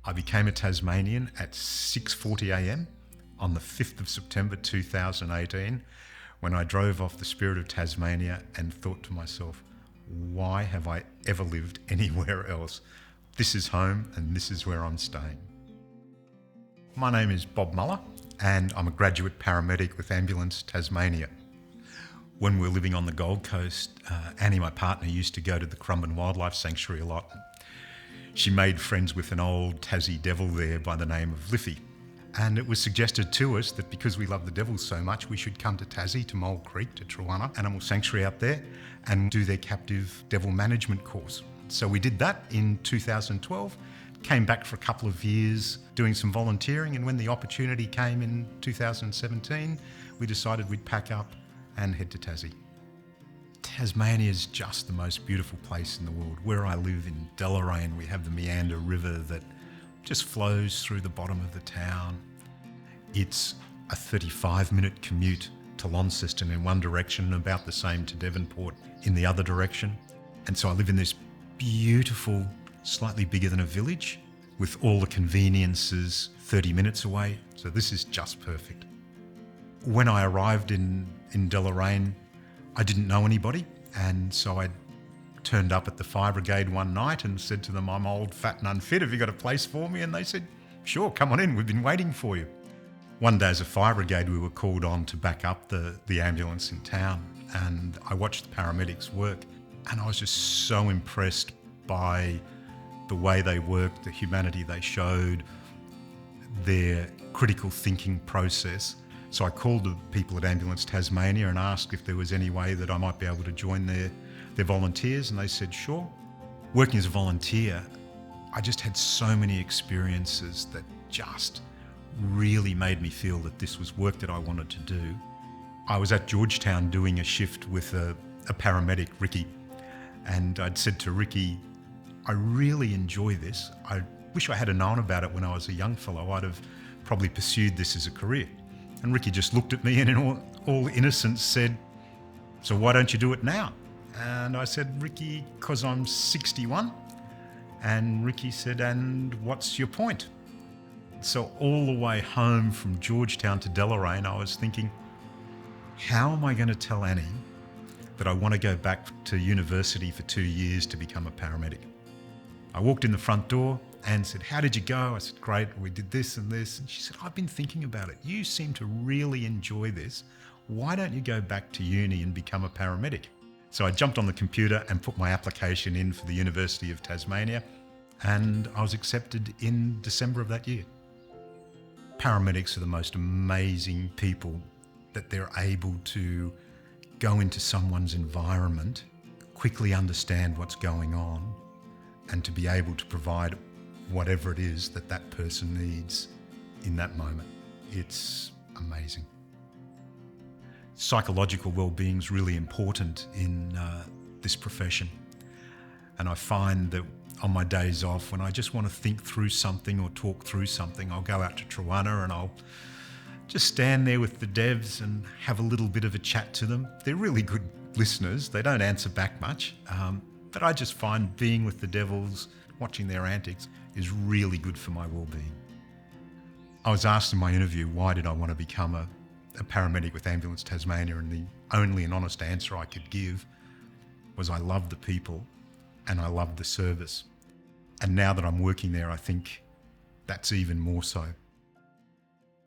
I became a Tasmanian at 6:40 a.m. on the 5th of September 2018 when I drove off the Spirit of Tasmania and thought to myself, why have I ever lived anywhere else? This is home and this is where I'm staying. My name is Bob Muller and I'm a graduate paramedic with Ambulance Tasmania. When we were living on the Gold Coast, Annie, my partner, used to go to the Currumbin Wildlife Sanctuary a lot. She made friends with an old Tassie devil there by the name of Liffey. And it was suggested to us that because we love the devils so much, we should come to Tassie, to Mole Creek, to Truanna Animal Sanctuary out there, and do their captive devil management course. So we did that in 2012, came back for a couple of years doing some volunteering, and when the opportunity came in 2017, we decided we'd pack up and head to Tassie. Tasmania is just the most beautiful place in the world. Where I live in Deloraine, we have the Meander River that just flows through the bottom of the town. It's a 35-minute commute to Launceston in one direction and about the same to Devonport in the other direction. And so I live in this beautiful, slightly bigger than a village with all the conveniences 30 minutes away. So this is just perfect. When I arrived in Deloraine, I didn't know anybody, and so I turned up at the fire brigade one night and said to them, I'm old, fat and unfit, have you got a place for me? And they said, sure, come on in, we've been waiting for you. One day as a fire brigade, we were called on to back up the ambulance in town, and I watched the paramedics work, and I was just so impressed by the way they worked, the humanity they showed, their critical thinking process. So I called the people at Ambulance Tasmania and asked if there was any way that I might be able to join their volunteers, and they said sure. Working as a volunteer, I just had so many experiences that just really made me feel that this was work that I wanted to do. I was at Georgetown doing a shift with a paramedic, Ricky, and I'd said to Ricky, I really enjoy this. I wish I had known about it when I was a young fellow. I'd have probably pursued this as a career. And Ricky just looked at me and in all innocence said, so why don't you do it now? And I said, Ricky, because I'm 61. And Ricky said, and what's your point? So all the way home from Georgetown to Deloraine, I was thinking, how am I going to tell Annie that I want to go back to university for 2 years to become a paramedic? I walked in the front door and said, how did you go? I said, great, we did this and this. And she said, I've been thinking about it. You seem to really enjoy this. Why don't you go back to uni and become a paramedic? So I jumped on the computer and put my application in for the University of Tasmania, and I was accepted in December of that year. Paramedics are the most amazing people, that they're able to go into someone's environment, quickly understand what's going on, and to be able to provide whatever it is that that person needs in that moment. It's amazing. Psychological well-being is really important in this profession. And I find that on my days off, when I just want to think through something or talk through something, I'll go out to Truanna and I'll just stand there with the devs and have a little bit of a chat to them. They're really good listeners. They don't answer back much. But I just find being with the devils, watching their antics, is really good for my well-being. I was asked in my interview, why did I want to become a paramedic with Ambulance Tasmania, and the only and honest answer I could give was I love the people and I love the service. And now that I'm working there, I think that's even more so.